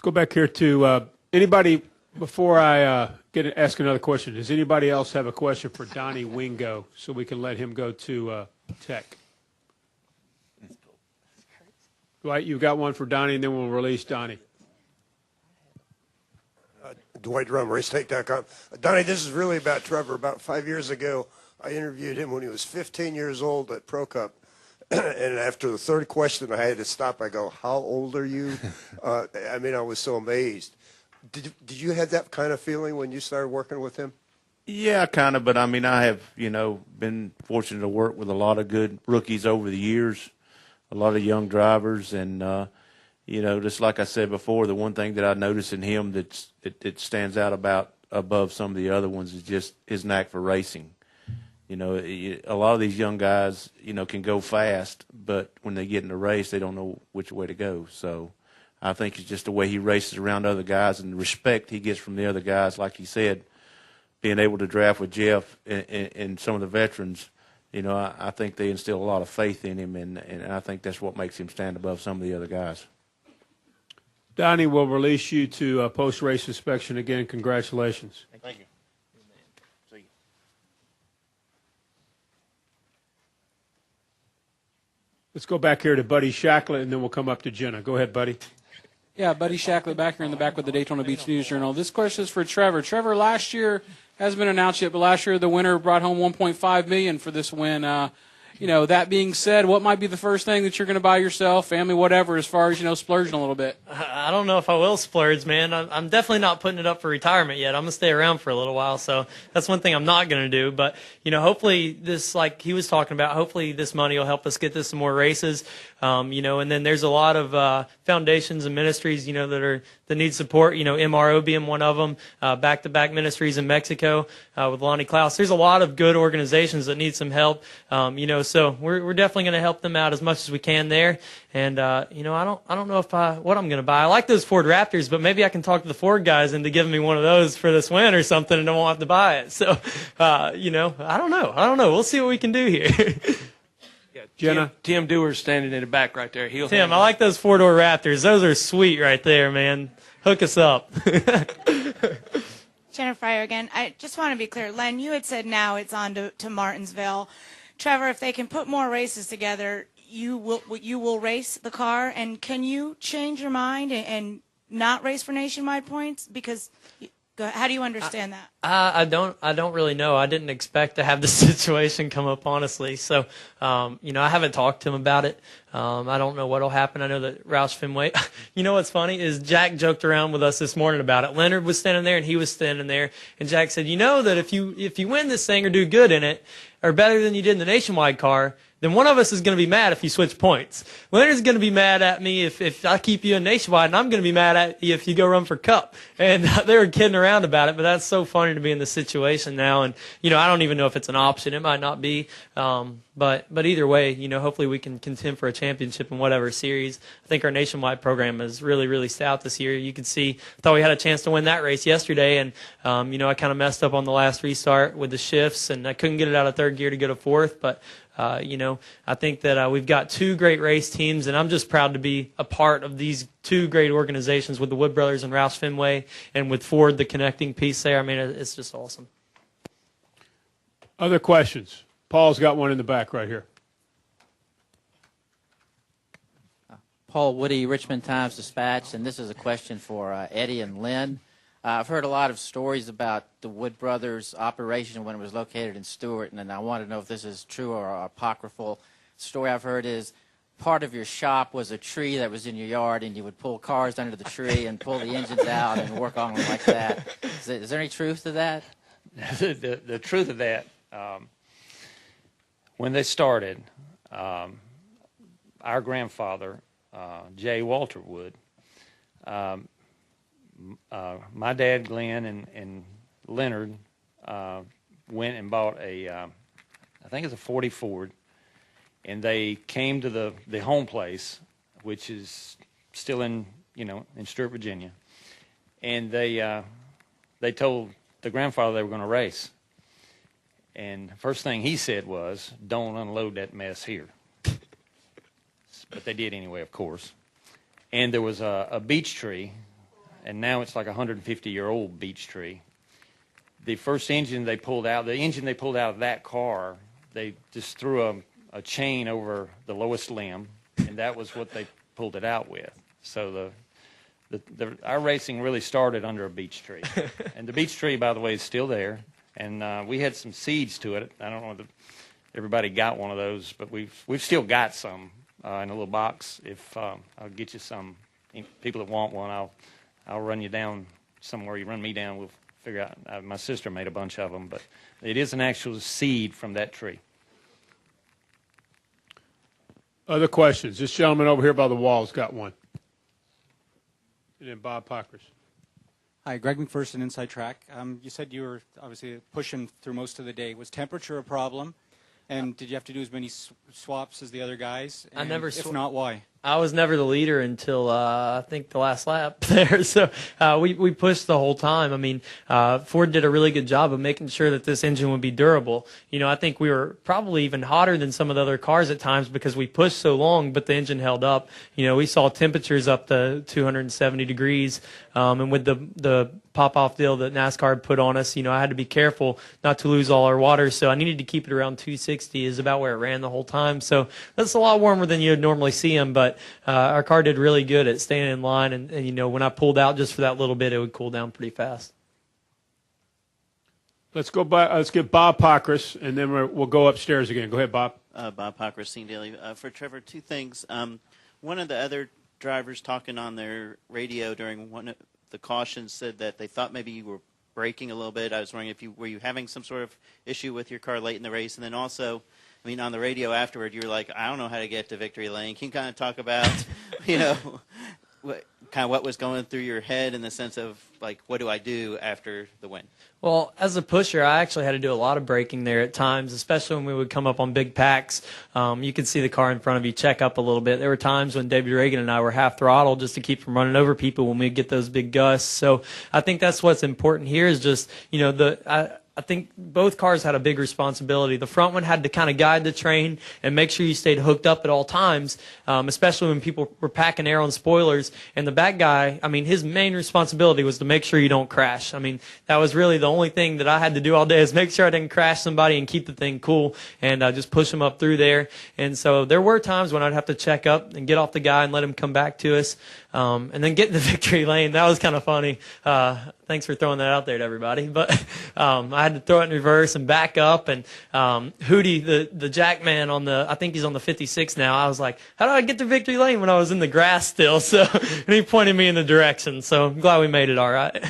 Let's go back here to anybody before I ask another question. Does anybody else have a question for Donnie Wingo so we can let him go to Tech? Dwight, you got one for Donnie, and then we'll release Donnie. Dwight Drum, RaceTech.com. Donnie, this is really about Trevor. About 5 years ago, I interviewed him when he was 15 years old at Pro Cup. And after the third question, I had to stop. I go, how old are you? I was so amazed. Did you have that kind of feeling when you started working with him? Yeah, kind of. But, I have, been fortunate to work with a lot of good rookies over the years, a lot of young drivers. And, just like I said before, the one thing that I noticed in him that stands out above some of the other ones is just his knack for racing. A lot of these young guys, can go fast, but when they get in a race, they don't know which way to go. So I think it's just the way he races around other guys and the respect he gets from the other guys. Like he said, being able to draft with Jeff and some of the veterans, I think they instill a lot of faith in him, and I think that's what makes him stand above some of the other guys. Donnie will release you to post-race inspection again. Congratulations. Thank you. Let's go back here to Buddy Shacklett, and then we'll come up to Jenna. Go ahead, Buddy. Yeah, Buddy Shacklett back here in the back with the Daytona Beach News Journal. This question is for Trevor. Trevor, last year, hasn't been announced yet, but last year the winner brought home $1.5 million for this win. That being said, what might be the first thing that you're going to buy yourself, family, whatever, as far as, splurging a little bit? I don't know if I will splurge, man. I'm definitely not putting it up for retirement yet. I'm going to stay around for a little while, so that's one thing I'm not going to do. But, hopefully this, like he was talking about, hopefully this money will help us get to some more races. And then there's a lot of foundations and ministries, that need support, MRO being one of them, back-to-back ministries in Mexico with Lonnie Klaus. There's a lot of good organizations that need some help, so we're definitely going to help them out as much as we can there. And, I don't know what I'm going to buy. I like those Ford Raptors, but maybe I can talk to the Ford guys into giving me one of those for this win or something, and I won't have to buy it. So, I don't know. We'll see what we can do here. Yeah, Jenna? Tim Dewar's standing in the back right there. Tim, I like those four-door Raptors. Those are sweet right there, man. Hook us up. Jenna Fryer again. I just want to be clear. Len, you had said now it's on to Martinsville. Trevor, if they can put more races together, you will race the car. And can you change your mind and not race for nationwide points? Because how do you understand that? I don't really know. I didn't expect to have this situation come up, honestly. So, I haven't talked to him about it. I don't know what'll happen. I know that Roush Fenway. What's funny is Jack joked around with us this morning about it. Leonard was standing there and he was standing there, and Jack said, that if you win this thing or do good in it, or better than you did in the nationwide car, then one of us is going to be mad if you switch points. Leonard's going to be mad at me if I keep you in nationwide, and I'm going to be mad at you if you go run for Cup. And they were kidding around about it, but that's so funny to be in this situation now. And, I don't even know if it's an option. It might not be. But either way, hopefully we can contend for a championship in whatever series. I think our nationwide program is really, really stout this year. You can see, I thought we had a chance to win that race yesterday, and, I kind of messed up on the last restart with the shifts, and I couldn't get it out of third gear to go to fourth. But, I think that we've got two great race teams, and I'm just proud to be a part of these two great organizations with the Wood Brothers and Roush Fenway, and with Ford, the connecting piece there. It's just awesome. Other questions? Paul's got one in the back right here. Paul Woody, Richmond Times-Dispatch, and this is a question for Eddie and Lynn. I've heard a lot of stories about the Wood Brothers operation when it was located in Stewart, and I want to know if this is true or apocryphal. Story I've heard is part of your shop was a tree that was in your yard, and you would pull cars under the tree and pull the engines out and work on them like that. Is there any truth to that? The truth of that, when they started, our grandfather, J. Walter Wood, my dad, Glenn, and Leonard went and bought I think it's a 40 Ford, and they came to the home place, which is still in Stewart, Virginia, and they told the grandfather they were going to race, and the first thing he said was, "Don't unload that mess here." But they did anyway, of course. And there was a beech tree and now it's like a 150-year-old beech tree. The first engine they pulled out, of that car, they just threw a chain over the lowest limb, and that was what they pulled it out with. So our racing really started under a beech tree. And the beech tree, by the way, is still there. And we had some seeds to it. I don't know if everybody got one of those, but we've still got some in a little box. If I'll get you some. People that want one, I'll run you down somewhere. You run me down, we'll figure out. My sister made a bunch of them, but it is an actual seed from that tree. Other questions? This gentleman over here by the wall's got one. And then Bob Pockers. Hi, Greg McPherson, Inside Track. You said you were obviously pushing through most of the day. Was temperature a problem? And did you have to do as many swaps as the other guys? And I never. If not, why? I was never the leader until I think the last lap there. So we pushed the whole time. I mean, Ford did a really good job of making sure that this engine would be durable. You know, I think we were probably even hotter than some of the other cars at times because we pushed so long, but the engine held up. You know, we saw temperatures up to 270 degrees, and with the pop-off deal that NASCAR had put on us, you know, I had to be careful not to lose all our water. So I needed to keep it around 260 is about where it ran the whole time. So that's a lot warmer than you'd normally see them, but our car did really good at staying in line, and, you know, when I pulled out just for that little bit, it would cool down pretty fast. Let's go by. Let's get Bob Pockris, and then we'll go upstairs again. Go ahead, Bob. Bob Pockris, Scene Daily. For Trevor, two things. One of the other drivers talking on their radio during one of the cautions said that they thought maybe you were braking a little bit. I was wondering if were you having some sort of issue with your car late in the race, and then also, I mean, on the radio afterward, you were like, I don't know how to get to victory lane. Can you kind of talk about, you know, what was going through your head in the sense of, like, what do I do after the win? Well, as a pusher, I actually had to do a lot of braking there at times, especially when we would come up on big packs. You could see the car in front of you check up a little bit. There were times when David Reagan and I were half throttle just to keep from running over people when we get those big gusts. So I think that's what's important here is just, you know, I think both cars had a big responsibility. The front one had to kind of guide the train and make sure you stayed hooked up at all times, especially when people were packing air on spoilers. And the back guy, I mean, his main responsibility was to make sure you don't crash. I mean, that was really the only thing that I had to do all day is make sure I didn't crash somebody and keep the thing cool and just push them up through there. And so there were times when I'd have to check up and get off the guy and let him come back to us. And then get in the victory lane. That was kind of funny. Thanks for throwing that out there to everybody. But I had to throw it in reverse and back up. And Hootie, the jack man I think he's on the 56 now. I was like, how do I get to victory lane when I was in the grass still? So, and he pointed me in the direction. So I'm glad we made it all right.